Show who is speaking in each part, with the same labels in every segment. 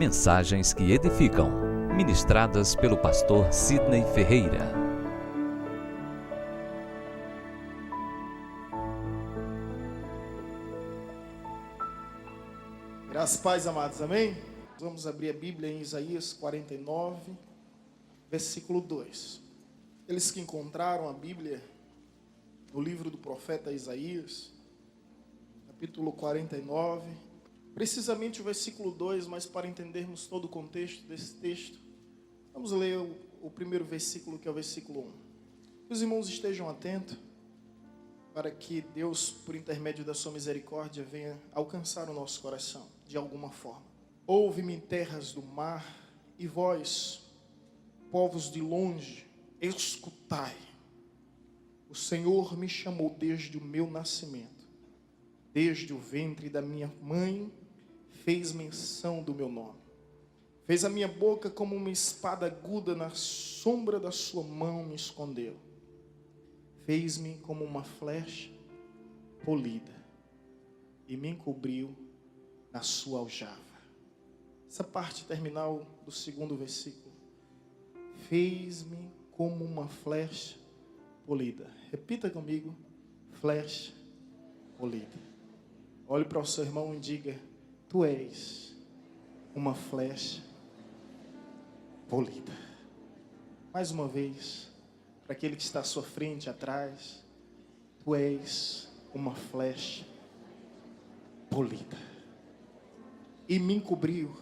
Speaker 1: Mensagens que edificam, ministradas pelo pastor Sidney Ferreira.
Speaker 2: Graças e paz, amados, amém? Vamos abrir a Bíblia em Isaías 49, versículo 2. Aqueles que encontraram a Bíblia no livro do profeta Isaías, capítulo 49, precisamente o versículo 2, mas para entendermos todo o contexto desse texto, vamos ler o primeiro versículo, que é o versículo 1. Que os irmãos estejam atentos, para que Deus, por intermédio da sua misericórdia, venha alcançar o nosso coração, de alguma forma. Ouve-me, terras do mar, e vós, povos de longe, escutai. O Senhor me chamou desde o meu nascimento, desde o ventre da minha mãe, fez menção do meu nome. Fez a minha boca como uma espada aguda, na sombra da sua mão me escondeu. Fez-me como uma flecha polida e me encobriu na sua aljava. Essa parte terminal do segundo versículo. Fez-me como uma flecha polida. Repita comigo: flecha polida. Olhe para o seu irmão e diga: tu és uma flecha polida. Mais uma vez, para aquele que está à sua frente, atrás, tu és uma flecha polida. E me encobriu.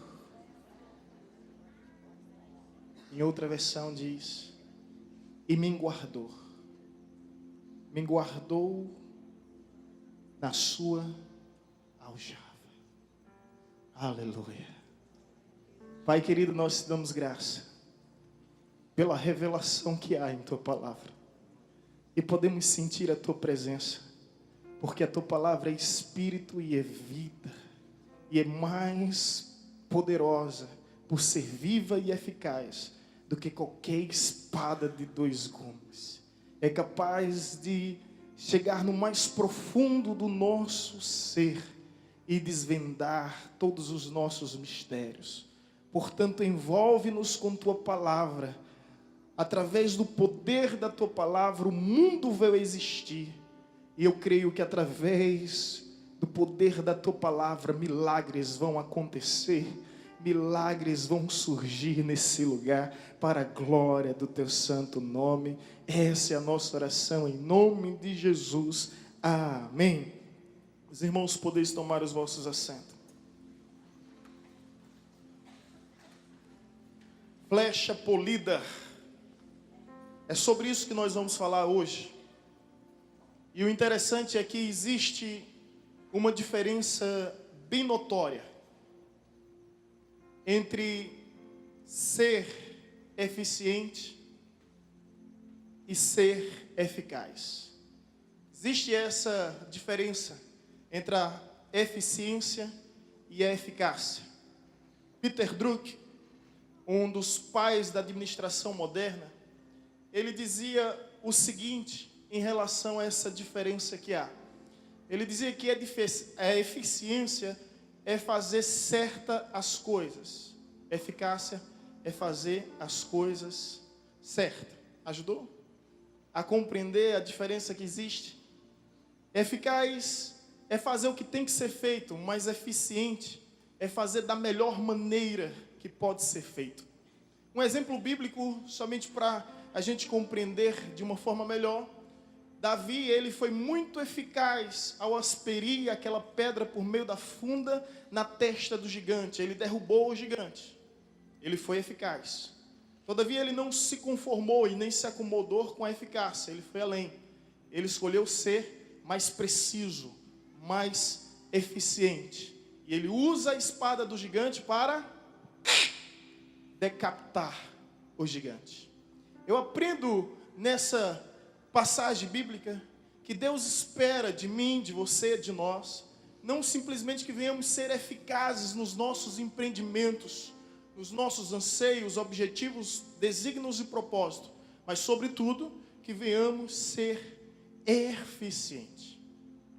Speaker 2: Em outra versão diz: e me guardou. Me guardou na sua aljava. Aleluia. Pai querido, nós te damos graça pela revelação que há em tua palavra. E podemos sentir a tua presença, porque a tua palavra é espírito e é vida, e é mais poderosa por ser viva e eficaz do que qualquer espada de dois gumes. É capaz de chegar no mais profundo do nosso ser e desvendar todos os nossos mistérios. Portanto, envolve-nos com tua palavra. Através do poder da tua palavra, o mundo veio a existir. E eu creio que através do poder da tua palavra, milagres vão acontecer. Milagres vão surgir nesse lugar, para a glória do teu santo nome. Essa é a nossa oração, em nome de Jesus. Amém. Os irmãos, podeis tomar os vossos assentos. Flecha polida. É sobre isso que nós vamos falar hoje. E o interessante é que existe uma diferença bem notória entre ser eficiente e ser eficaz. Existe essa diferença entre a eficiência e a eficácia. Peter Drucker, um dos pais da administração moderna, ele dizia o seguinte em relação a essa diferença que há. Ele dizia que a eficiência é fazer certa as coisas. Eficácia é fazer as coisas certas. Ajudou a compreender a diferença que existe? Eficaz é fazer o que tem que ser feito, mas eficiente é fazer da melhor maneira que pode ser feito. Um exemplo bíblico, somente para a gente compreender de uma forma melhor. Davi, ele foi muito eficaz ao asperir aquela pedra por meio da funda na testa do gigante. Ele derrubou o gigante. Ele foi eficaz. Todavia, ele não se conformou e nem se acomodou com a eficácia. Ele foi além. Ele escolheu ser mais preciso, mais eficiente. E ele usa a espada do gigante para decapitar o gigante. Eu aprendo nessa passagem bíblica que Deus espera de mim, de você, de nós, não simplesmente que venhamos ser eficazes nos nossos empreendimentos, nos nossos anseios, objetivos, desígnios e propósitos, mas sobretudo que venhamos ser eficientes.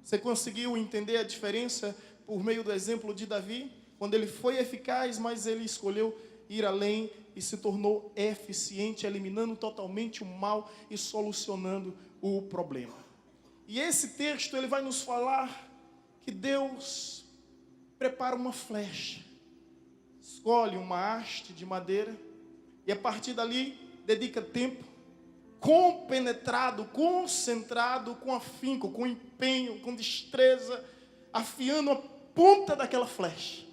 Speaker 2: Você conseguiu entender a diferença por meio do exemplo de Davi? quando ele foi eficaz, mas ele escolheu ir além e se tornou eficiente, eliminando totalmente o mal e solucionando o problema. E esse texto ele vai nos falar que Deus prepara uma flecha, escolhe uma haste de madeira e a partir dali dedica tempo, compenetrado, concentrado, com afinco, com empenho, com destreza, afiando a ponta daquela flecha.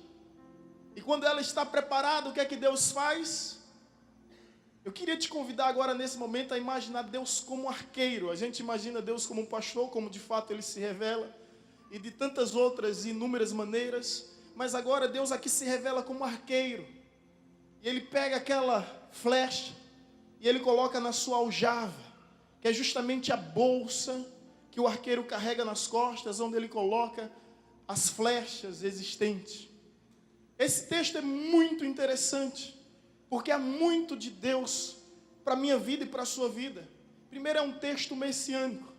Speaker 2: E quando ela está preparada, o que é que Deus faz? Eu queria te convidar agora nesse momento a imaginar Deus como um arqueiro. A gente imagina Deus como um pastor, como de fato ele se revela, e de tantas outras inúmeras maneiras, mas agora Deus aqui se revela como um arqueiro. E ele pega aquela flecha e ele coloca na sua aljava, que é justamente a bolsa que o arqueiro carrega nas costas, onde ele coloca as flechas existentes. Esse texto é muito interessante, porque há muito de Deus para a minha vida e para a sua vida. Primeiro, é um texto messiânico.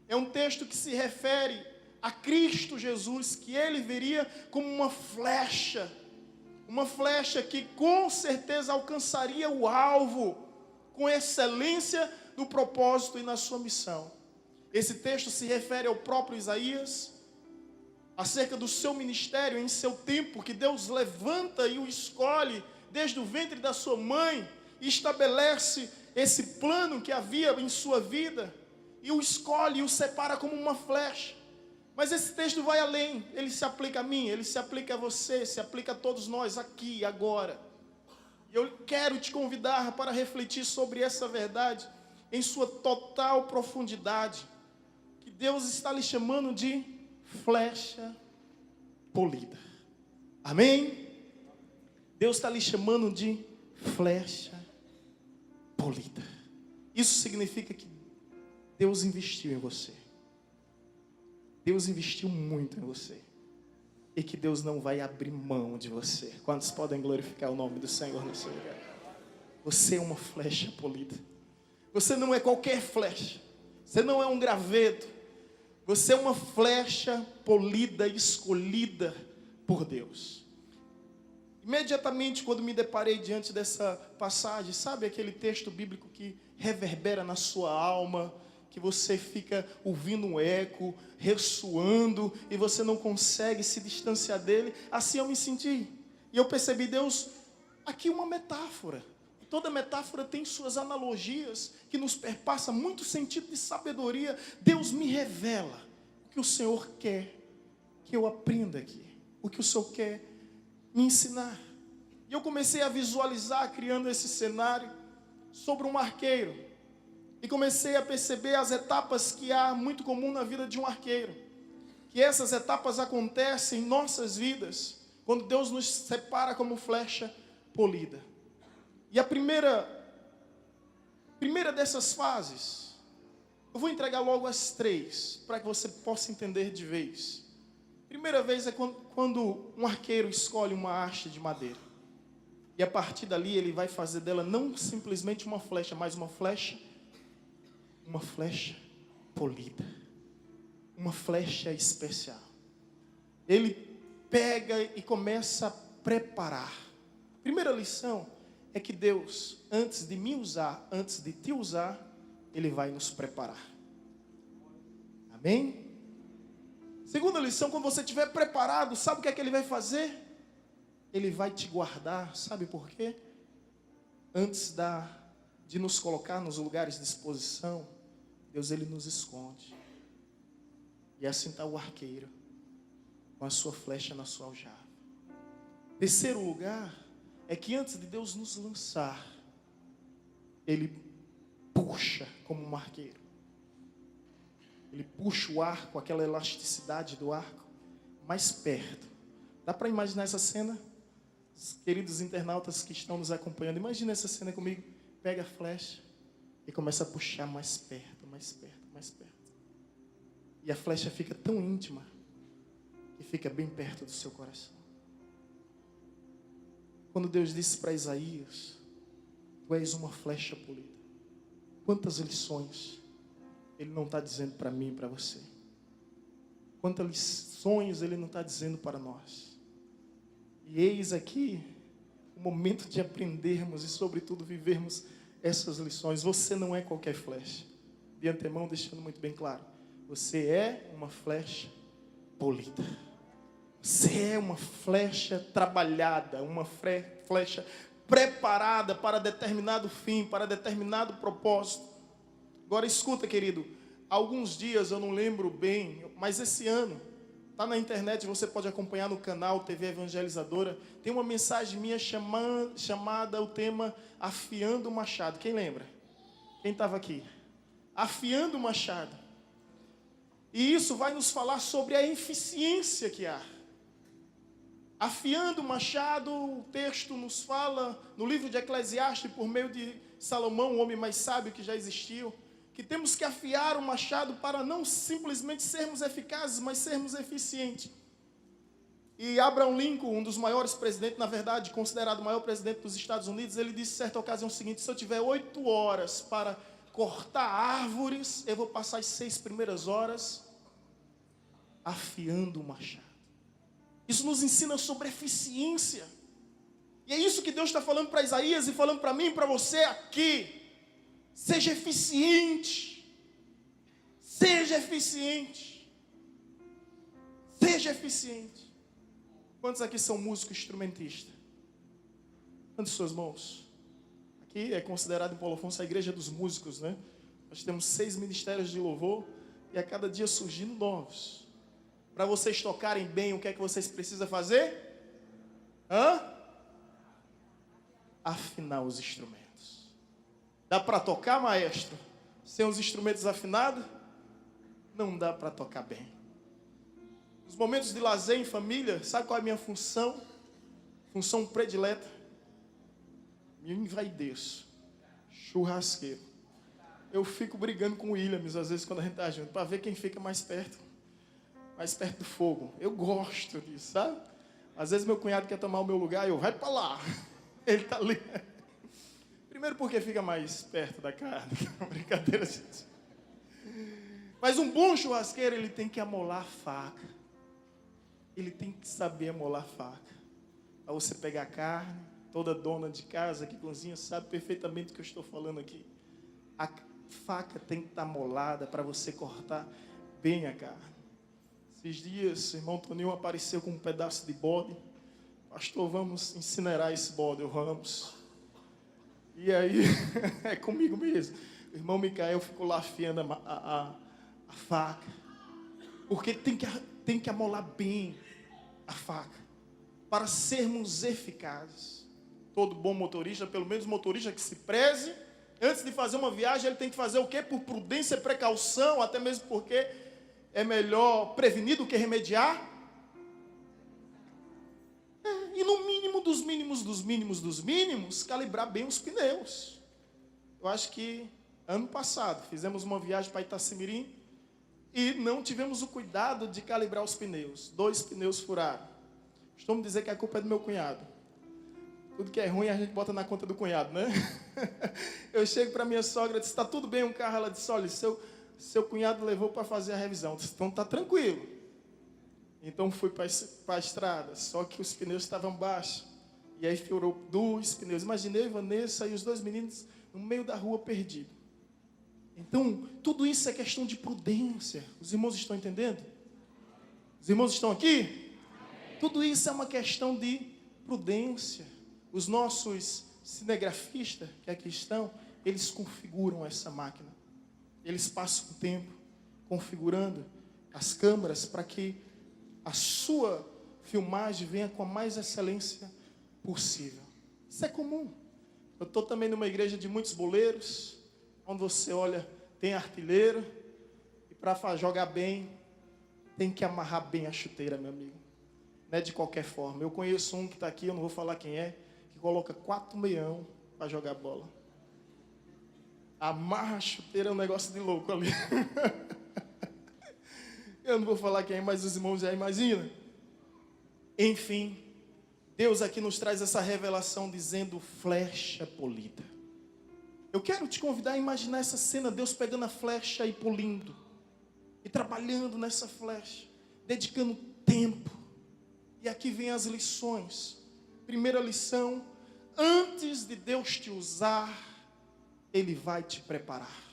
Speaker 2: É um texto que se refere a Cristo Jesus, que ele viria como uma flecha que com certeza alcançaria o alvo, com excelência no propósito e na sua missão. Esse texto se refere ao próprio Isaías, acerca do seu ministério em seu tempo, que Deus levanta e o escolhe desde o ventre da sua mãe, e estabelece esse plano que havia em sua vida, e o escolhe e o separa como uma flecha. Mas esse texto vai além, ele se aplica a mim, ele se aplica a você, se aplica a todos nós aqui e agora. E eu quero te convidar para refletir sobre essa verdade em sua total profundidade, que Deus está lhe chamando de flecha polida. Amém? Deus está lhe chamando de flecha polida. Isso significa que Deus investiu em você. Deus investiu muito em você. E que Deus não vai abrir mão de você. Quantos podem glorificar o nome do Senhor nesse lugar? Você é uma flecha polida. Você não é qualquer flecha. Você não é um graveto. Você é uma flecha polida, escolhida por Deus. Imediatamente quando me deparei diante dessa passagem, sabe aquele texto bíblico que reverbera na sua alma, que você fica ouvindo um eco, ressoando, e você não consegue se distanciar dele? Assim eu me senti. E eu percebi, Deus, aqui uma metáfora. Toda metáfora tem suas analogias, que nos perpassa muito sentido de sabedoria. Deus me revela o que o Senhor quer que eu aprenda aqui, o que o Senhor quer me ensinar. E eu comecei a visualizar, criando esse cenário, sobre um arqueiro. E comecei a perceber as etapas que há muito comum na vida de um arqueiro. Que essas etapas acontecem em nossas vidas, quando Deus nos separa como flecha polida. E a primeira dessas fases, eu vou entregar logo as 3, para que você possa entender de vez. Primeira vez é quando um arqueiro escolhe uma haste de madeira. E a partir dali ele vai fazer dela não simplesmente uma flecha, mas uma flecha polida. Uma flecha especial. Ele pega e começa a preparar. Primeira lição é que Deus, antes de me usar, antes de te usar, Ele vai nos preparar. Amém? Segunda lição, quando você estiver preparado, sabe o que é que Ele vai fazer? Ele vai te guardar, sabe por quê? Antes de nos colocar nos lugares de exposição, Deus, Ele nos esconde. E assim está o arqueiro, com a sua flecha na sua aljava. Terceiro lugar, é que antes de Deus nos lançar, Ele puxa como um arqueiro. Ele puxa o arco, aquela elasticidade do arco, mais perto. Dá para imaginar essa cena? Os queridos internautas que estão nos acompanhando, imagina essa cena comigo. Pega a flecha e começa a puxar mais perto, mais perto, mais perto. E a flecha fica tão íntima que fica bem perto do seu coração. Quando Deus disse para Isaías, tu és uma flecha polida. Quantas lições Ele não está dizendo para mim e para você. Quantas lições Ele não está dizendo para nós. E eis aqui o momento de aprendermos e, sobretudo, vivermos essas lições. Você não é qualquer flecha. De antemão, deixando muito bem claro. Você é uma flecha polida. Você é uma flecha trabalhada, uma flecha preparada para determinado fim, para determinado propósito. Agora escuta, querido, alguns dias, eu não lembro bem, mas esse ano, está na internet, você pode acompanhar no canal TV Evangelizadora, tem uma mensagem minha chamada o tema Afiando o Machado. Quem lembra? Quem estava aqui? Afiando o Machado. E isso vai nos falar sobre a eficiência que há. Afiando o machado, o texto nos fala, no livro de Eclesiastes, por meio de Salomão, o homem mais sábio que já existiu, que temos que afiar o machado para não simplesmente sermos eficazes, mas sermos eficientes. E Abraham Lincoln, um dos maiores presidentes, na verdade, considerado o maior presidente dos Estados Unidos, ele disse em certa ocasião o seguinte: se eu tiver 8 horas para cortar árvores, eu vou passar as 6 primeiras horas afiando o machado. Isso nos ensina sobre eficiência. E é isso que Deus está falando para Isaías e falando para mim e para você aqui. Seja eficiente. Seja eficiente. Seja eficiente. Quantos aqui são músicos instrumentistas? Levante suas mãos. Aqui é considerado em Paulo Afonso a igreja dos músicos, né? Nós temos 6 ministérios de louvor e a cada dia surgindo novos. Para vocês tocarem bem, o que é que vocês precisam fazer? Afinar os instrumentos. Dá para tocar, maestro, sem os instrumentos afinados? Não dá para tocar bem. Nos momentos de lazer em família, sabe qual é a minha função? Função predileta? Me envaideço. Churrasqueiro. Eu fico brigando com o Williams, às vezes, quando a gente está junto, para ver quem fica mais perto do fogo. Eu gosto disso, sabe? Às vezes meu cunhado quer tomar o meu lugar, vai para lá. Ele está ali. Primeiro porque fica mais perto da carne. Brincadeira, gente. Mas um bom churrasqueiro, ele tem que amolar a faca. Ele tem que saber amolar a faca. Para você pegar a carne, toda dona de casa que cozinha sabe perfeitamente o que eu estou falando aqui. A faca tem que estar amolada para você cortar bem a carne. Esses dias, o irmão Toninho apareceu com um pedaço de bode. Pastor, vamos incinerar esse bode, vamos. E aí, é comigo mesmo. O irmão Micael ficou lá afiando a faca. Porque tem que amolar bem a faca. Para sermos eficazes. Todo bom motorista, pelo menos motorista que se preze, antes de fazer uma viagem, ele tem que fazer o quê? Por prudência e precaução, até mesmo porque é melhor prevenir do que remediar. E no mínimo dos mínimos dos mínimos dos mínimos, calibrar bem os pneus. Eu acho que ano passado fizemos uma viagem para Itacimirim e não tivemos o cuidado de calibrar os pneus. 2 pneus furaram. Costumo dizer que a culpa é do meu cunhado. Tudo que é ruim a gente bota na conta do cunhado, né? Eu chego para minha sogra e disse: está tudo bem um carro? Ela disse: olha, seu cunhado levou para fazer a revisão. Eu disse: então está tranquilo. Então fui para a estrada, só que os pneus estavam baixos. E aí furou 2 pneus. Imaginei Vanessa e os 2 meninos no meio da rua perdidos. Então, tudo isso é questão de prudência. Os irmãos estão entendendo? Os irmãos estão aqui? Tudo isso é uma questão de prudência. Os nossos cinegrafistas que aqui estão, eles configuram essa máquina. Eles passam o tempo configurando as câmeras para que a sua filmagem venha com a mais excelência possível. Isso é comum. Eu estou também numa igreja de muitos boleiros, onde você olha, tem artilheiro, e para jogar bem, tem que amarrar bem a chuteira, meu amigo. Não é de qualquer forma. Eu conheço um que está aqui, eu não vou falar quem é, que coloca 4 meião para jogar bola. Amarra a chuteira, é um negócio de louco ali. Eu não vou falar quem é, mas os irmãos já imaginam. Enfim, Deus aqui nos traz essa revelação dizendo flecha polida. Eu quero te convidar a imaginar essa cena, Deus pegando a flecha e polindo. E trabalhando nessa flecha, dedicando tempo. E aqui vem as lições. Primeira lição: antes de Deus te usar, Ele vai te preparar.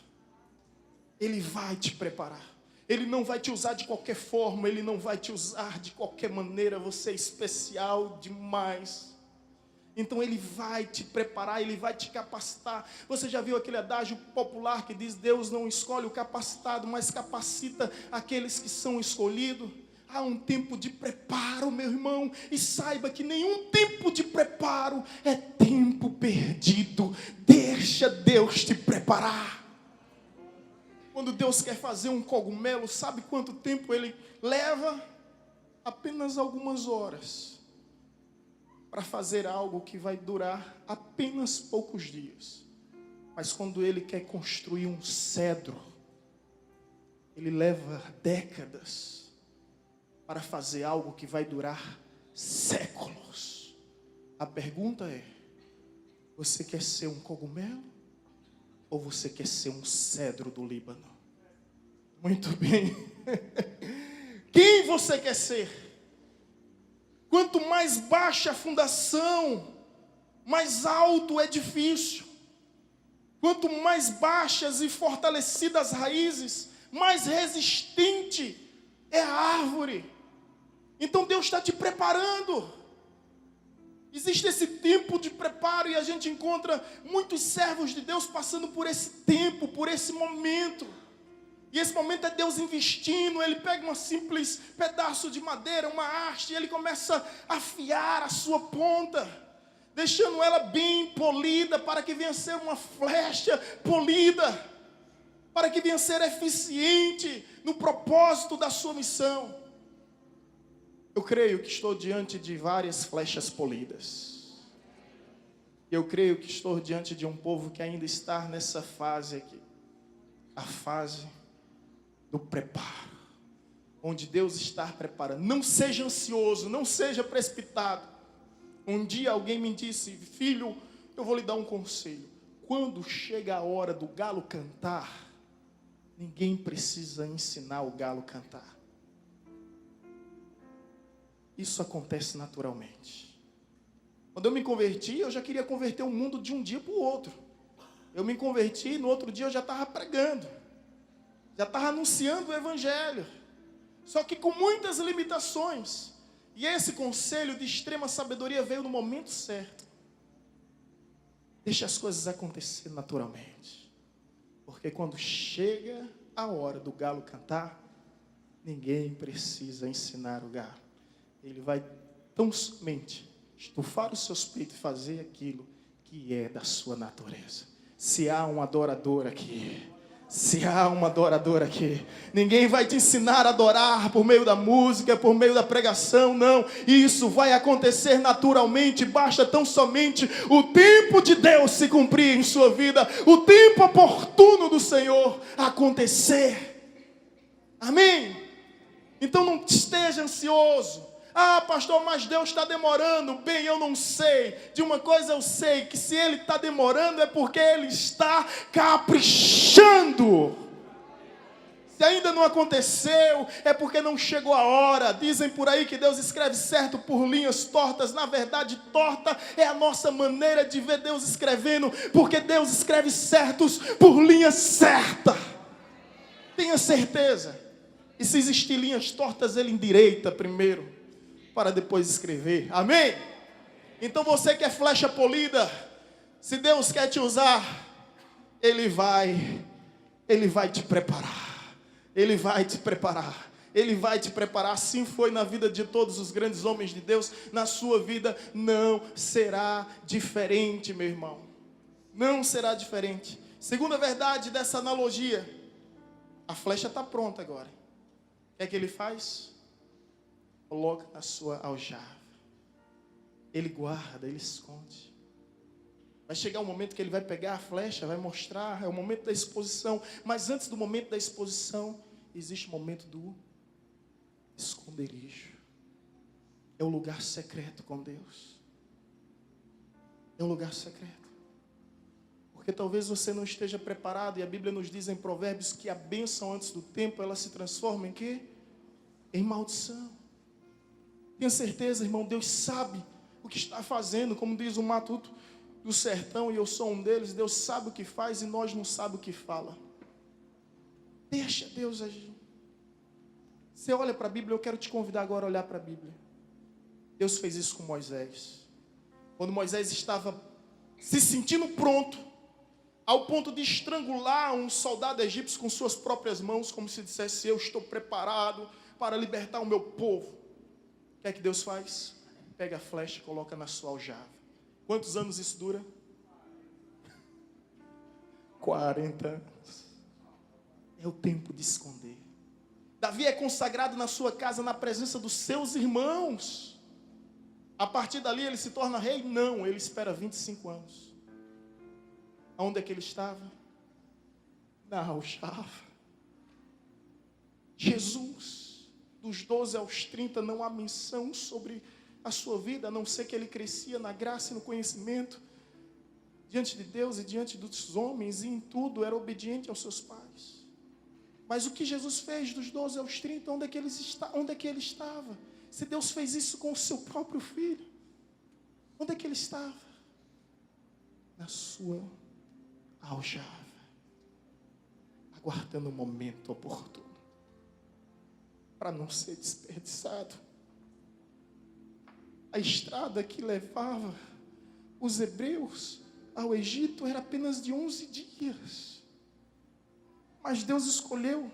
Speaker 2: Ele vai te preparar. Ele não vai te usar de qualquer forma, Ele não vai te usar de qualquer maneira. Você é especial demais. Então Ele vai te preparar, Ele vai te capacitar. Você já viu aquele adágio popular que diz: Deus não escolhe o capacitado, mas capacita aqueles que são escolhidos? Há um tempo de preparo, meu irmão, e saiba que nenhum tempo de preparo é tempo perdido. Deixa Deus te preparar. Quando Deus quer fazer um cogumelo, sabe quanto tempo Ele leva? Apenas algumas horas. Para fazer algo que vai durar apenas poucos dias. Mas quando Ele quer construir um cedro, Ele leva décadas para fazer algo que vai durar séculos. A pergunta é: você quer ser um cogumelo ou você quer ser um cedro do Líbano? Muito bem. Quem você quer ser? Quanto mais baixa a fundação, mais alto o edifício. Quanto mais baixas e fortalecidas as raízes, mais resistente é a árvore. Então Deus está te preparando. Existe esse tempo de preparo e a gente encontra muitos servos de Deus passando por esse tempo, por esse momento. E esse momento é Deus investindo. Ele pega um simples pedaço de madeira, uma haste, e Ele começa a afiar a sua ponta, deixando ela bem polida, para que venha ser uma flecha polida, para que venha ser eficiente no propósito da sua missão. Eu creio que estou diante de várias flechas polidas. Eu creio que estou diante de um povo que ainda está nessa fase aqui, a fase do preparo, onde Deus está preparando. Não seja ansioso, não seja precipitado. Um dia alguém me disse: filho, eu vou lhe dar um conselho. Quando chega a hora do galo cantar, ninguém precisa ensinar o galo a cantar. Isso acontece naturalmente. Quando eu me converti, eu já queria converter o mundo de um dia para o outro. Eu me converti, no outro dia eu já estava pregando, já estava anunciando o Evangelho, só que com muitas limitações. E esse conselho de extrema sabedoria veio no momento certo. Deixa as coisas acontecer naturalmente, porque quando chega a hora do galo cantar, ninguém precisa ensinar o galo. Ele vai tão somente estufar os seus peitos e fazer aquilo que é da sua natureza. Se há um adorador aqui, ninguém vai te ensinar a adorar por meio da música, por meio da pregação, não. Isso vai acontecer naturalmente, basta tão somente o tempo de Deus se cumprir em sua vida, o tempo oportuno do Senhor acontecer. Amém? Então não esteja ansioso. Ah, pastor, mas Deus está demorando. Bem, eu não sei. De uma coisa eu sei, que se Ele está demorando é porque Ele está caprichando. Se ainda não aconteceu, é porque não chegou a hora. Dizem por aí que Deus escreve certo por linhas tortas. Na verdade, torta é a nossa maneira de ver Deus escrevendo, porque Deus escreve certos por linhas certas. Tenha certeza. E se existir linhas tortas, Ele endireita primeiro, para depois escrever. Amém? Então você que é flecha polida, se Deus quer te usar, Ele vai te preparar. Ele vai te preparar. Ele vai te preparar. Assim foi na vida de todos os grandes homens de Deus. Na sua vida não será diferente, meu irmão. Não será diferente. Segunda verdade dessa analogia: a flecha está pronta agora. O que é que ele faz? Coloca na sua aljava. Ele guarda, ele esconde. Vai chegar um momento que ele vai pegar a flecha, vai mostrar, é o momento da exposição. Mas antes do momento da exposição, existe o momento do esconderijo. É o lugar secreto com Deus. É um lugar secreto. Porque talvez você não esteja preparado, e a Bíblia nos diz em Provérbios que a bênção antes do tempo, ela se transforma em quê? Em maldição. Tenha certeza, irmão, Deus sabe o que está fazendo, como diz o Matuto do Sertão, e eu sou um deles. Deus sabe o que faz e nós não sabemos o que fala. Deixa Deus agir. Você olha para a Bíblia, eu quero te convidar agora a olhar para a Bíblia. Deus fez isso com Moisés. Quando Moisés estava se sentindo pronto, ao ponto de estrangular um soldado egípcio com suas próprias mãos, como se dissesse: eu estou preparado para libertar o meu povo. O que é que Deus faz? Pega a flecha e coloca na sua aljava. Quantos anos isso dura? 40 anos. É o tempo de esconder. Davi é consagrado na sua casa, na presença dos seus irmãos. A partir dali ele se torna rei? Não, ele espera 25 anos. Aonde é que ele estava? Na aljava. Jesus, dos 12 aos 30, não há menção sobre a sua vida, a não ser que ele crescia na graça e no conhecimento, diante de Deus e diante dos homens, e em tudo era obediente aos seus pais. Mas o que Jesus fez dos 12 aos 30, onde é que ele estava? Se Deus fez isso com o seu próprio filho, onde é que ele estava? Na sua aljava, aguardando o momento oportuno, para não ser desperdiçado. A estrada que levava os hebreus ao Egito era apenas de 11 dias. Mas Deus escolheu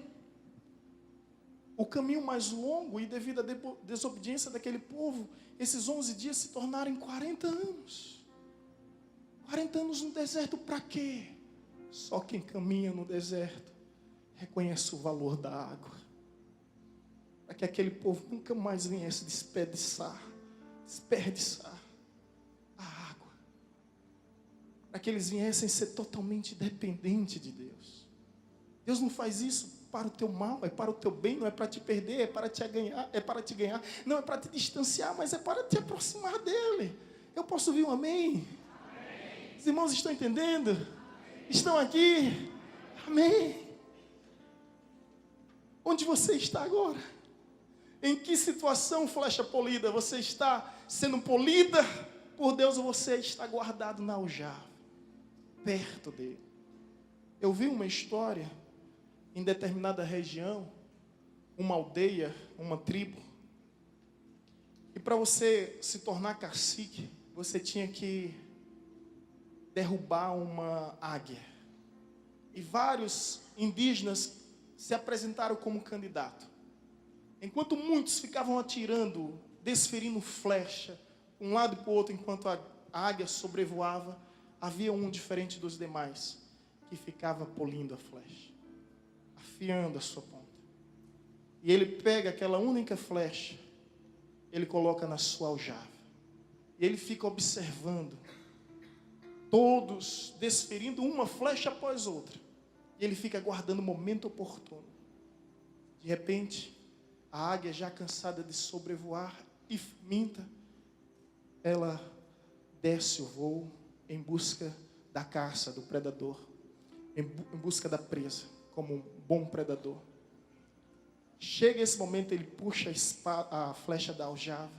Speaker 2: o caminho mais longo, e devido à desobediência daquele povo, esses 11 dias se tornaram 40 anos. 40 anos no deserto para quê? Só quem caminha no deserto reconhece o valor da água. Para que aquele povo nunca mais viesse desperdiçar a água. Para que eles viessem ser totalmente dependentes de Deus. Deus não faz isso para o teu mal, é para o teu bem, não é para te perder, é para te ganhar, não é para te distanciar, mas é para te aproximar dele. Eu posso ouvir um amém? Os irmãos estão entendendo? Estão aqui? Amém. Onde você está agora? Em que situação, flecha polida, você está sendo polida por Deus, ou você está guardado na aljava, perto dele? Eu vi uma história em determinada região, uma aldeia, uma tribo, e para você se tornar cacique, você tinha que derrubar uma águia. E vários indígenas se apresentaram como candidato. Enquanto muitos ficavam atirando, desferindo flecha, um lado para o outro, enquanto a águia sobrevoava, havia um diferente dos demais, que ficava polindo a flecha, afiando a sua ponta. E ele pega aquela única flecha, ele coloca na sua aljava. E ele fica observando, todos desferindo uma flecha após outra. E ele fica aguardando o momento oportuno. De repente, a águia, já cansada de sobrevoar e faminta, ela desce o voo em busca da caça, do predador, em busca da presa, como um bom predador. Chega esse momento, ele puxa a flecha da aljava,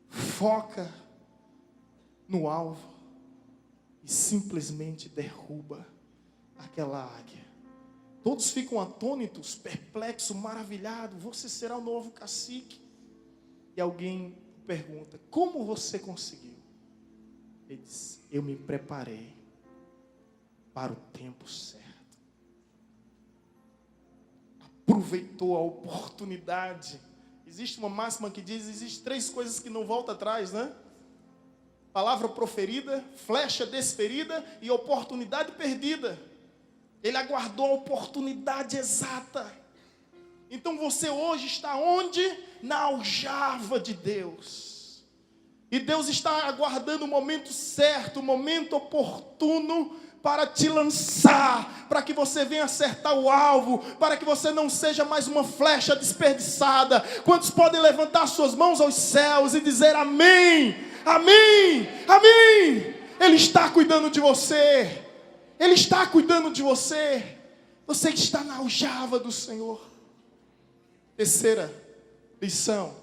Speaker 2: foca no alvo e simplesmente derruba aquela águia. Todos ficam atônitos, perplexos, maravilhados. Você será o novo cacique? E alguém pergunta: como você conseguiu? Ele diz: eu me preparei para o tempo certo. Aproveitou a oportunidade. Existe uma máxima que diz: existem 3 coisas que não voltam atrás, né? Palavra proferida, flecha desferida e oportunidade perdida. Ele aguardou a oportunidade exata. Então você hoje está onde? Na aljava de Deus. E Deus está aguardando o momento certo, o momento oportuno para te lançar, para que você venha acertar o alvo, para que você não seja mais uma flecha desperdiçada. Quantos podem levantar suas mãos aos céus e dizer amém, amém, amém? Ele está cuidando de você. Ele está cuidando de você. Você está na aljava do Senhor. Terceira lição: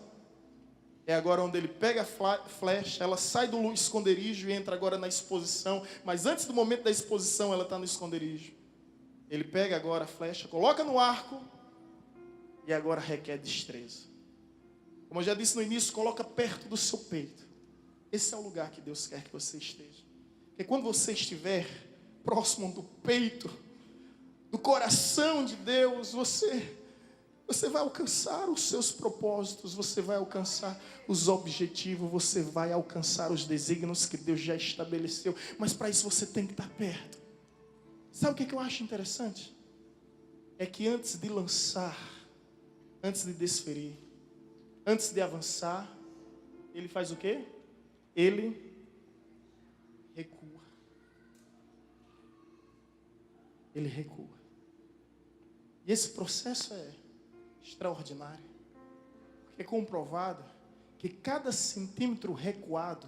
Speaker 2: É agora onde ele pega a flecha, ela sai do esconderijo e entra agora na exposição. Mas antes do momento da exposição, ela está no esconderijo. Ele pega agora a flecha, coloca no arco e agora requer destreza. Como eu já disse no início, coloca perto do seu peito. Esse é o lugar que Deus quer que você esteja. Porque quando você estiver próximo do peito, do coração de Deus, você vai alcançar os seus propósitos, você vai alcançar os objetivos, você vai alcançar os desígnios que Deus já estabeleceu. Mas para isso você tem que estar perto. Sabe o que eu acho interessante? É que antes de lançar, antes de desferir, antes de avançar, ele faz o quê? Ele recua. Ele recua. E esse processo é extraordinário. Porque é comprovado que cada centímetro recuado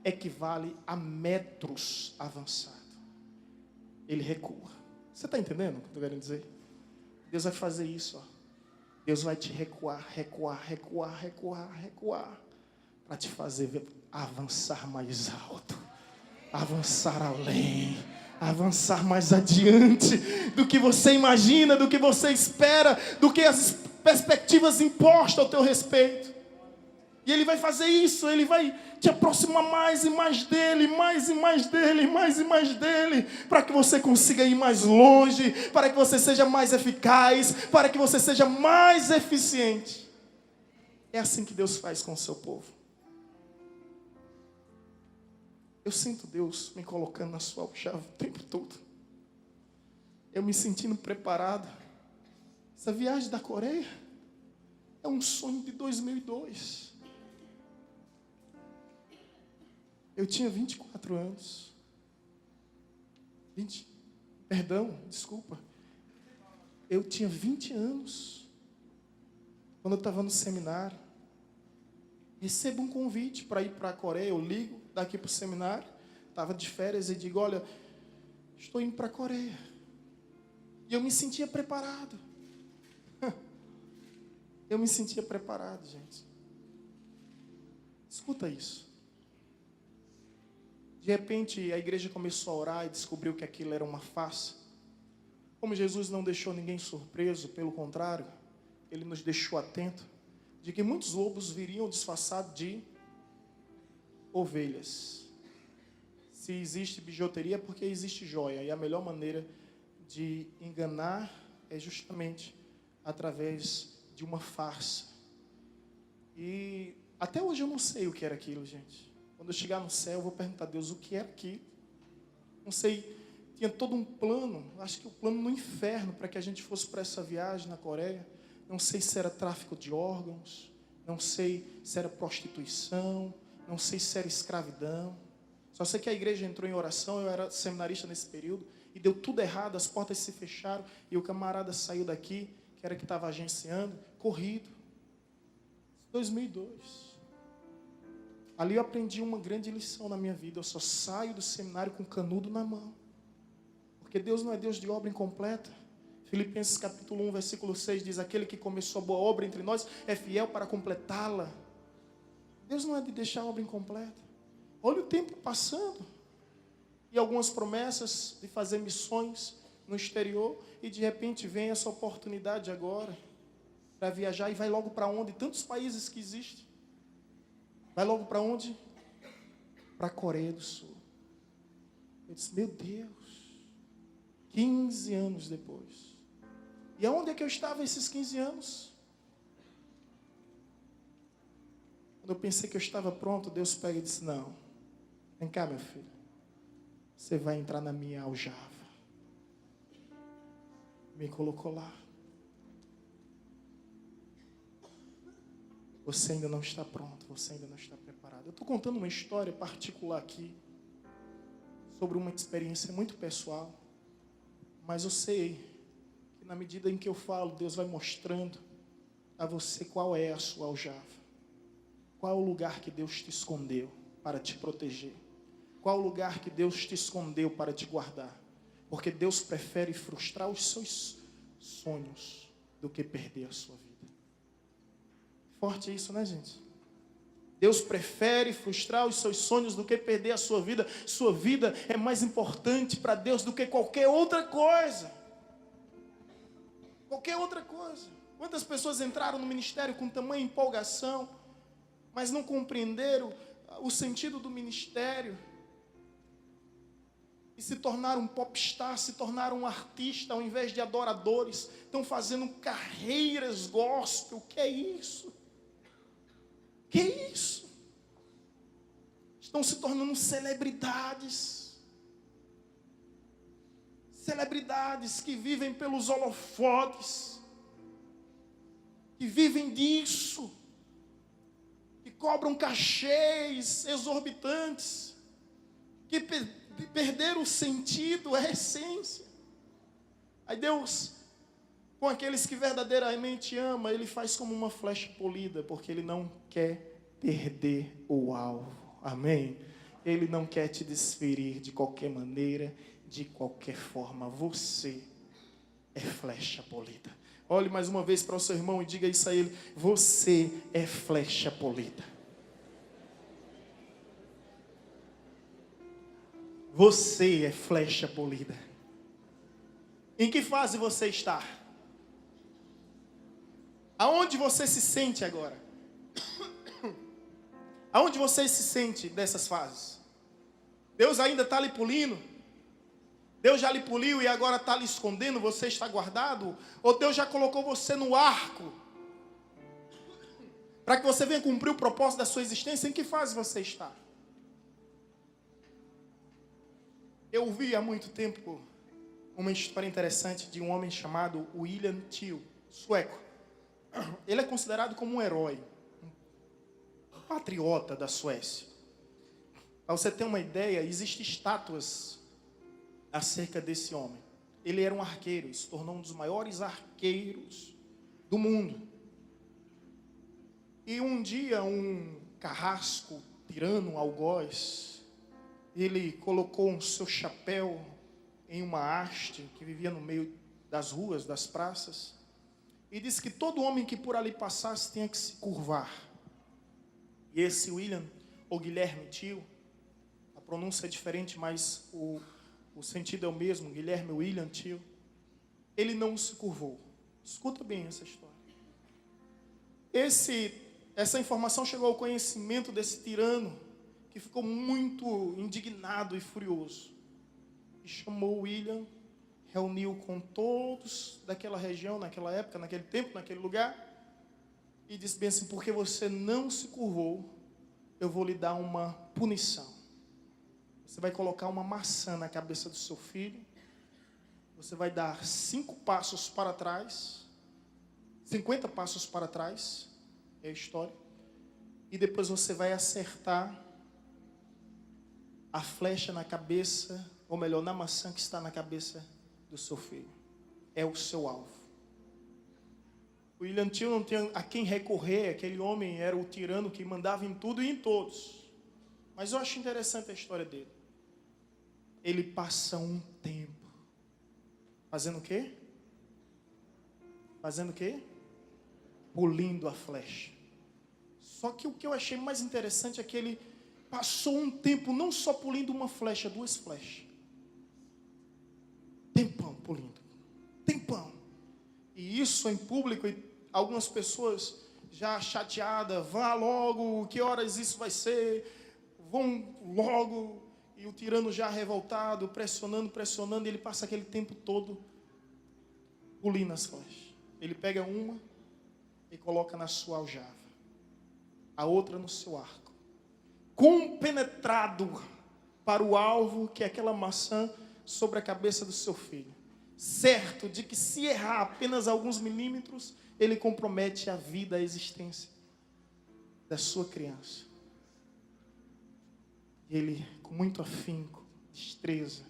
Speaker 2: equivale a metros avançados. Ele recua. Você está entendendo o que eu estou querendo dizer? Deus vai fazer isso, ó. Deus vai te recuar, para te fazer avançar mais alto, avançar além, avançar mais adiante do que você imagina, do que você espera, do que as perspectivas impostas ao teu respeito. E Ele vai fazer isso, Ele vai te aproximar mais e mais dEle, mais e mais dEle, mais e mais dEle, para que você consiga ir mais longe, para que você seja mais eficaz, para que você seja mais eficiente. É assim que Deus faz com o seu povo. Eu sinto Deus me colocando na sua aljava o tempo todo. Eu me sentindo preparado. Essa viagem da Coreia é um sonho de 2002. Eu tinha 24 anos. Eu tinha 20 anos. Quando eu estava no seminário. Recebo um convite para ir para a Coreia. Eu ligo daqui para o seminário. Estava de férias e digo, olha, estou indo para a Coreia. E eu me sentia preparado. Eu me sentia preparado, gente. Escuta isso. De repente, a igreja começou a orar e descobriu que aquilo era uma farsa. Como Jesus não deixou ninguém surpreso, pelo contrário, Ele nos deixou atento de que muitos lobos viriam disfarçados de ovelhas. Se existe bijuteria, é porque existe joia. E a melhor maneira de enganar é justamente através de uma farsa. E até hoje eu não sei o que era aquilo, gente. Quando eu chegar no céu, eu vou perguntar a Deus o que era aquilo. Não sei, tinha todo um plano, acho que o plano no inferno, para que a gente fosse para essa viagem na Coreia. Não sei se era tráfico de órgãos, não sei se era prostituição, não sei se era escravidão. Só sei que a igreja entrou em oração, eu era seminarista nesse período, e deu tudo errado, as portas se fecharam, e o camarada saiu daqui, que era que estava agenciando, corrido. 2002. Ali eu aprendi uma grande lição na minha vida. Eu só saio do seminário com canudo na mão. Porque Deus não é Deus de obra incompleta. Filipenses capítulo 1, versículo 6 diz, aquele que começou a boa obra entre nós é fiel para completá-la. Deus não é de deixar a obra incompleta. Olha o tempo passando. E algumas promessas de fazer missões no exterior. E de repente vem essa oportunidade agora para viajar. E vai logo para onde? Tantos países que existem. Vai logo para onde? Para a Coreia do Sul. Eu disse, meu Deus, 15 anos depois. E aonde é que eu estava esses 15 anos? Quando eu pensei que eu estava pronto, Deus pega e disse, não, vem cá, meu filho, você vai entrar na minha aljava. Me colocou lá. Você ainda não está pronto, você ainda não está preparado. Eu estou contando uma história particular aqui, sobre uma experiência muito pessoal, mas eu sei que na medida em que eu falo, Deus vai mostrando a você qual é a sua aljava, qual é o lugar que Deus te escondeu para te proteger, qual é o lugar que Deus te escondeu para te guardar, porque Deus prefere frustrar os seus sonhos do que perder a sua vida. Forte isso, né, gente? Deus prefere frustrar os seus sonhos do que perder a sua vida. Sua vida é mais importante para Deus do que qualquer outra coisa. Qualquer outra coisa. Quantas pessoas entraram no ministério com tamanha empolgação, mas não compreenderam o sentido do ministério e se tornaram um popstar, se tornaram um artista ao invés de adoradores, estão fazendo carreiras gospel. Que é isso? Que é isso? Estão se tornando celebridades. Celebridades que vivem pelos holofotes, que vivem disso, que cobram cachês exorbitantes, que perderam o sentido, a essência. Aí Deus, com aqueles que verdadeiramente ama, Ele faz como uma flecha polida, porque Ele não quer perder o alvo. Amém? Ele não quer te desferir de qualquer maneira, de qualquer forma. Você é flecha polida. Olhe mais uma vez para o seu irmão e diga isso a ele: você é flecha polida. Você é flecha polida. Em que fase você está? Aonde você se sente agora? Aonde você se sente dessas fases? Deus ainda está lhe polindo? Deus já lhe poliu e agora está lhe escondendo? Você está guardado? Ou Deus já colocou você no arco para que você venha cumprir o propósito da sua existência? Em que fase você está? Eu ouvi há muito tempo uma história interessante de um homem chamado William Tell, sueco. Ele é considerado como um herói, um patriota da Suécia. Para você ter uma ideia, existem estátuas acerca desse homem. Ele era um arqueiro, se tornou um dos maiores arqueiros do mundo. E um dia, um carrasco, tirano, algoz, ele colocou um seu chapéu em uma haste que vivia no meio das ruas, das praças, e disse que todo homem que por ali passasse tinha que se curvar. E esse William, ou Guilherme Tell, a pronúncia é diferente, mas o sentido é o mesmo, Guilherme William Tell, ele não se curvou. Escuta bem essa história. Essa informação chegou ao conhecimento desse tirano, que ficou muito indignado e furioso. E chamou William, reuniu com todos daquela região, naquela época, naquele tempo, naquele lugar, e disse bem assim: porque você não se curvou, eu vou lhe dar uma punição. Você vai colocar uma maçã na cabeça do seu filho, você vai dar 5 passos para trás, 50 passos para trás, é a história, e depois você vai acertar a flecha na cabeça, ou melhor, na maçã que está na cabeça do seu filho. É o seu alvo. O William Tell não tinha a quem recorrer, aquele homem era o tirano que mandava em tudo e em todos. Mas eu acho interessante a história dele. Ele passa um tempo fazendo o quê? Fazendo o quê? Polindo a flecha. Só que o que eu achei mais interessante é que ele passou um tempo não só polindo uma flecha, 2 flechas. Tempão polindo. Tempão. E isso em público, e algumas pessoas já chateadas: vá logo, que horas isso vai ser? Vão logo. E o tirano já revoltado, pressionando, e ele passa aquele tempo todo polindo as flechas. Ele pega uma e coloca na sua aljava, a outra no seu arco, compenetrado para o alvo, que é aquela maçã sobre a cabeça do seu filho, certo de que se errar apenas alguns milímetros, ele compromete a vida, a existência da sua criança. E ele, com muito afinco, destreza,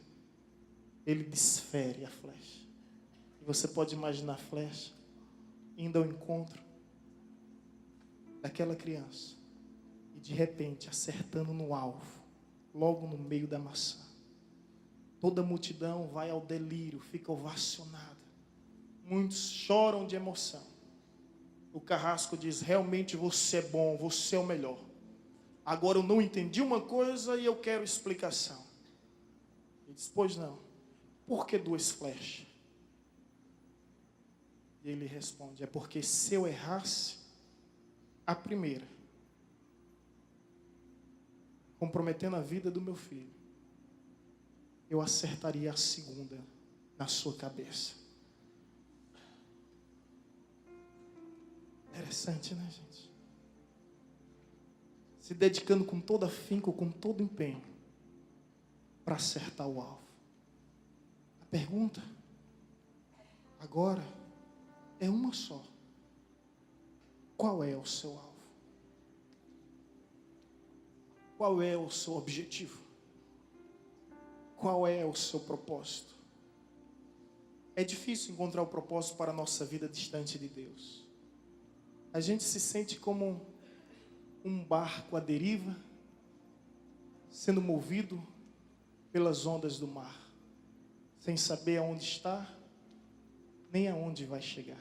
Speaker 2: ele desfere a flecha. E você pode imaginar a flecha indo ao encontro daquela criança e de repente acertando no alvo, logo no meio da maçã. Toda a multidão vai ao delírio, fica ovacionada. Muitos choram de emoção. O carrasco diz: realmente você é bom, você é o melhor. Agora eu não entendi uma coisa e eu quero explicação. Ele diz, pois não. Por que 2 flechas? E ele responde, é porque se eu errasse a primeira, comprometendo a vida do meu filho, eu acertaria a segunda na sua cabeça. Interessante, né, gente? Se dedicando com todo afinco, com todo empenho, para acertar o alvo. A pergunta agora é uma só. Qual é o seu alvo? Qual é o seu objetivo? Qual é o seu propósito? É difícil encontrar o propósito para a nossa vida distante de Deus. A gente se sente como um barco à deriva, sendo movido pelas ondas do mar, sem saber aonde está, nem aonde vai chegar.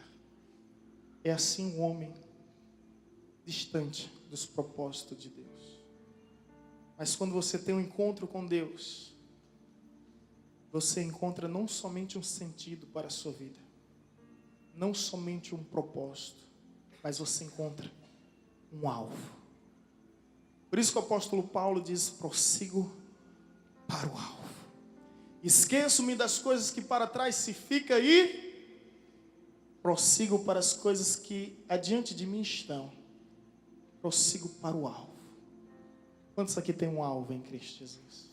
Speaker 2: É assim um homem distante dos propósitos de Deus. Mas quando você tem um encontro com Deus, você encontra não somente um sentido para a sua vida, não somente um propósito, mas você encontra um alvo. Por isso que o apóstolo Paulo diz, prossigo para o alvo. Esqueço-me das coisas que para trás se fica e prossigo para as coisas que adiante de mim estão. Prossigo para o alvo. Quantos aqui tem um alvo em Cristo Jesus?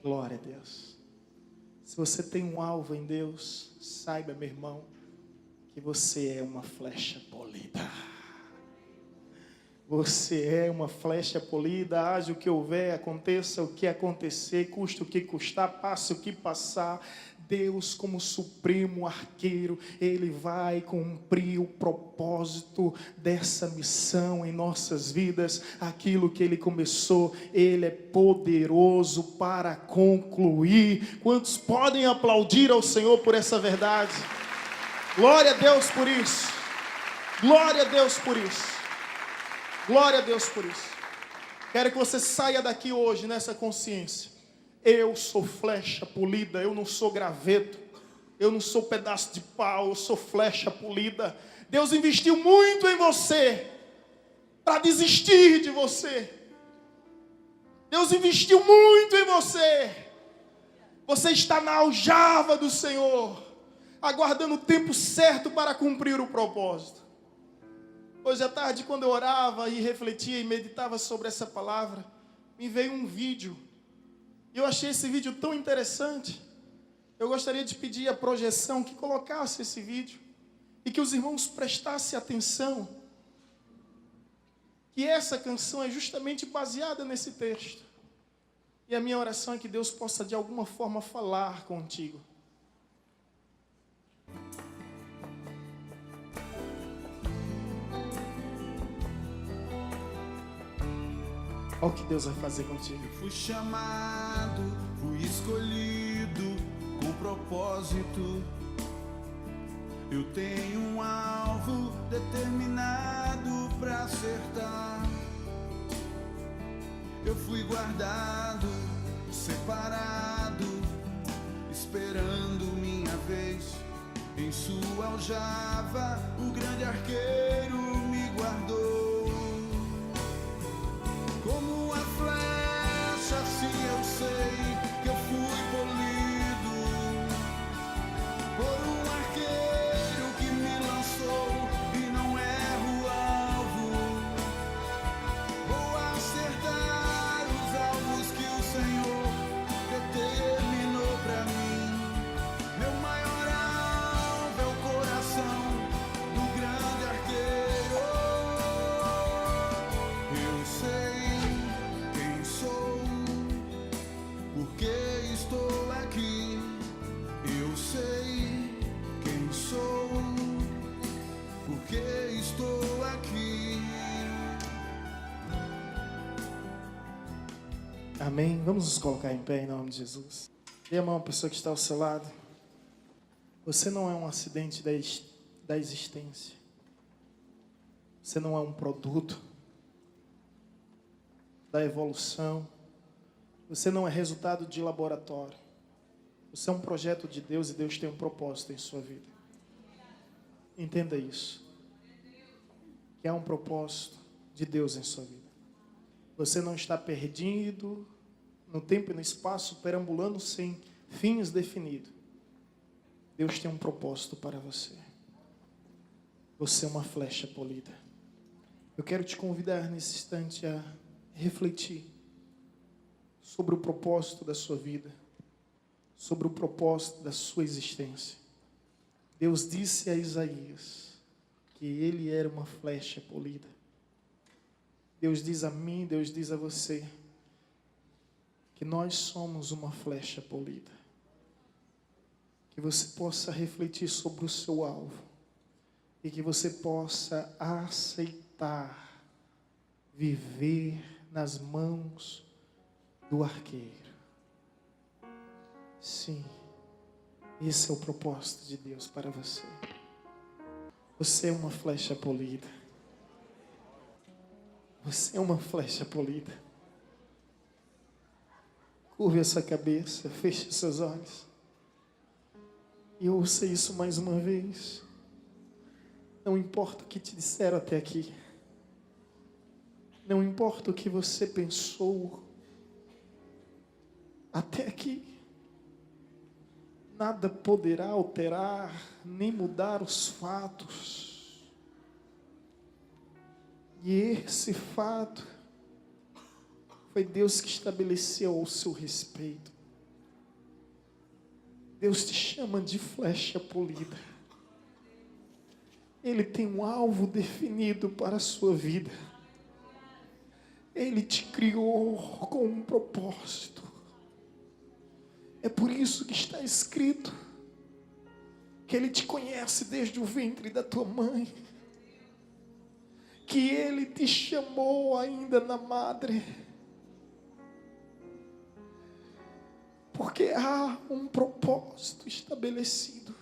Speaker 2: Glória a Deus. Se você tem um alvo em Deus, saiba, meu irmão, que você é uma flecha polida. Você é uma flecha polida, haja o que houver, aconteça o que acontecer, custe o que custar, passe o que passar. Deus, como supremo arqueiro, Ele vai cumprir o propósito dessa missão em nossas vidas. Aquilo que Ele começou, Ele é poderoso para concluir. Quantos podem aplaudir ao Senhor por essa verdade? Glória a Deus por isso. Glória a Deus por isso. Glória a Deus por isso. Quero que você saia daqui hoje nessa consciência. Eu sou flecha polida, eu não sou graveto, eu não sou pedaço de pau, eu sou flecha polida. Deus investiu muito em você para desistir de você. Deus investiu muito em você. Você está na aljava do Senhor, aguardando o tempo certo para cumprir o propósito. Hoje à tarde, quando eu orava e refletia e meditava sobre essa palavra, me veio um vídeo. E eu achei esse vídeo tão interessante. Eu gostaria de pedir a projeção que colocasse esse vídeo e que os irmãos prestassem atenção. Que essa canção é justamente baseada nesse texto. E a minha oração é que Deus possa de alguma forma falar contigo. Olha o que Deus vai fazer contigo.
Speaker 3: Eu fui chamado, fui escolhido com propósito. Eu tenho um alvo determinado para acertar. Eu fui guardado, separado, esperando minha vez. Em sua aljava, o grande arqueiro me guardou. Como a flecha, assim eu sei que eu fui polido por um arqueiro que me lançou e não erro o alvo. Vou acertar os alvos que o Senhor determinou pra mim. Meu maior alvo é o coração do grande arqueiro. Eu sei quem sou, porque estou aqui. Eu sei quem sou, porque estou aqui.
Speaker 2: Amém? Vamos nos colocar em pé em nome de Jesus. Dê a mão à pessoa que está ao seu lado. Você não é um acidente da existência. Você não é um produto. da evolução. Você não é resultado de laboratório. Você é um projeto de Deus e Deus tem um propósito em sua vida. Entenda isso. Que há um propósito de Deus em sua vida. Você não está perdido no tempo e no espaço, perambulando sem fins definidos. Deus tem um propósito para você. Você é uma flecha polida. Eu quero te convidar nesse instante a refletir sobre o propósito da sua vida, sobre o propósito da sua existência. Deus disse a Isaías que ele era uma flecha polida. Deus diz a mim, Deus diz a você, que nós somos uma flecha polida. Que você possa refletir sobre o seu alvo e que você possa aceitar viver nas mãos do arqueiro. Sim, esse é o propósito de Deus para você. Você é uma flecha polida. Você é uma flecha polida. Curve essa cabeça, feche seus olhos. E ouça isso mais uma vez. Não importa o que te disseram até aqui. Não importa o que você pensou até aqui. Nada poderá alterar nem mudar os fatos. E esse fato foi Deus que estabeleceu ao seu respeito. Deus te chama de flecha polida. Ele tem um alvo definido para a sua vida. Ele te criou com um propósito. É por isso que está escrito que Ele te conhece desde o ventre da tua mãe. Que Ele te chamou ainda na madre. Porque há um propósito estabelecido.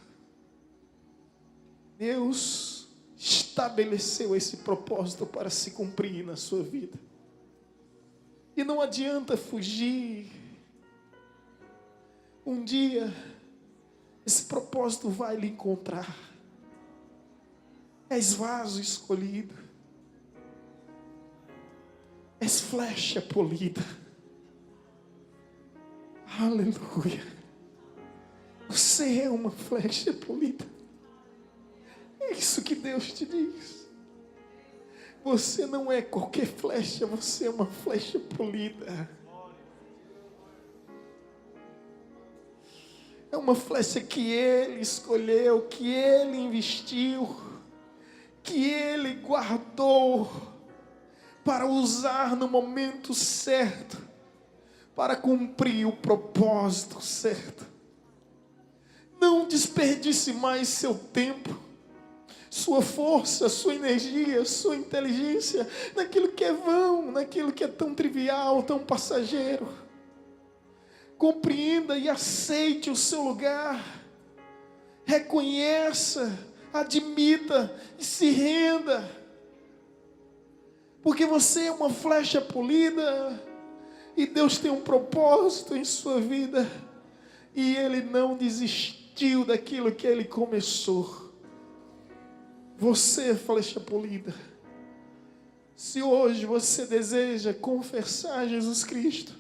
Speaker 2: Deus estabeleceu esse propósito para se cumprir na sua vida. E não adianta fugir. Um dia, esse propósito vai lhe encontrar. És vaso escolhido. És flecha polida. Aleluia. Você é uma flecha polida. É isso que Deus te diz. Você não é qualquer flecha, você é uma flecha polida. É uma flecha que Ele escolheu, que Ele investiu, que Ele guardou para usar no momento certo, para cumprir o propósito certo. Não desperdice mais seu tempo, sua força, sua energia, sua inteligência naquilo que é vão, naquilo que é tão trivial, tão passageiro. Compreenda e aceite o seu lugar. Reconheça, admita e se renda. Porque você é uma flecha polida e Deus tem um propósito em sua vida. E Ele não desistiu daquilo que Ele começou. Você é flecha polida. Se hoje você deseja confessar Jesus Cristo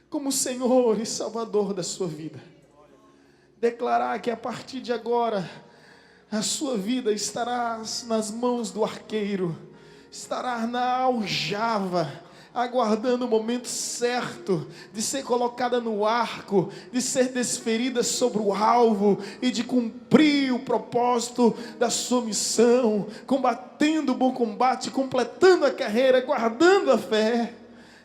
Speaker 2: como Senhor e Salvador da sua vida, declarar que a partir de agora a sua vida estará nas mãos do arqueiro, estará na aljava, aguardando o momento certo de ser colocada no arco, de ser desferida sobre o alvo e de cumprir o propósito da sua missão, combatendo o bom combate, completando a carreira, guardando a fé.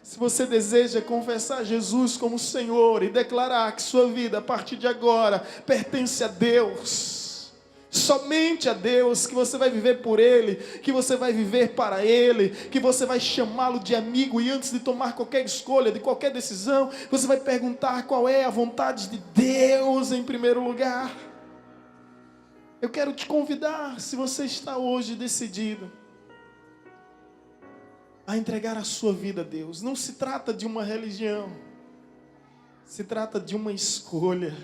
Speaker 2: Se você deseja confessar Jesus como Senhor e declarar que sua vida a partir de agora pertence a Deus, somente a Deus, que você vai viver por Ele, que você vai viver para Ele, que você vai chamá-lo de amigo, e antes de tomar qualquer escolha, de qualquer decisão, você vai perguntar qual é a vontade de Deus em primeiro lugar. Eu quero te convidar, se você está hoje decidido a entregar a sua vida a Deus. Não se trata de uma religião, se trata de uma escolha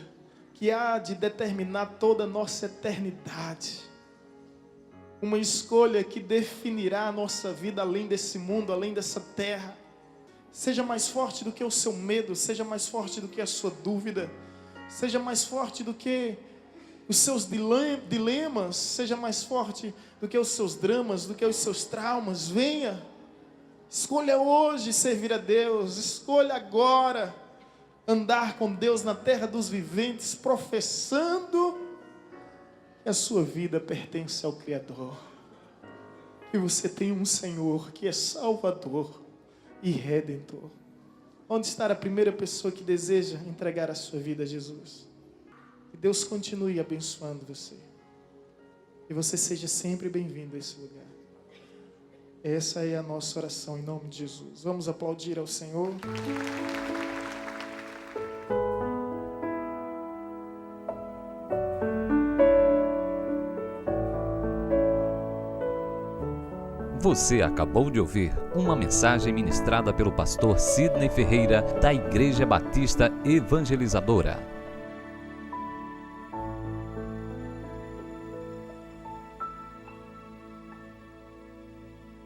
Speaker 2: que há de determinar toda a nossa eternidade. Uma escolha que definirá a nossa vida além desse mundo, além dessa terra. Seja mais forte do que o seu medo, seja mais forte do que a sua dúvida, seja mais forte do que os seus dilemas, seja mais forte do que os seus dramas, do que os seus traumas. Venha, escolha hoje servir a Deus, escolha agora andar com Deus na terra dos viventes, professando que a sua vida pertence ao Criador, que você tem um Senhor que é Salvador e Redentor. Onde está a primeira pessoa que deseja entregar a sua vida a Jesus? Que Deus continue abençoando você, que você seja sempre bem-vindo a esse lugar. Essa é a nossa oração em nome de Jesus. Vamos aplaudir ao Senhor.
Speaker 1: Você acabou de ouvir uma mensagem ministrada pelo pastor Sidney Ferreira, da Igreja Batista Evangelizadora.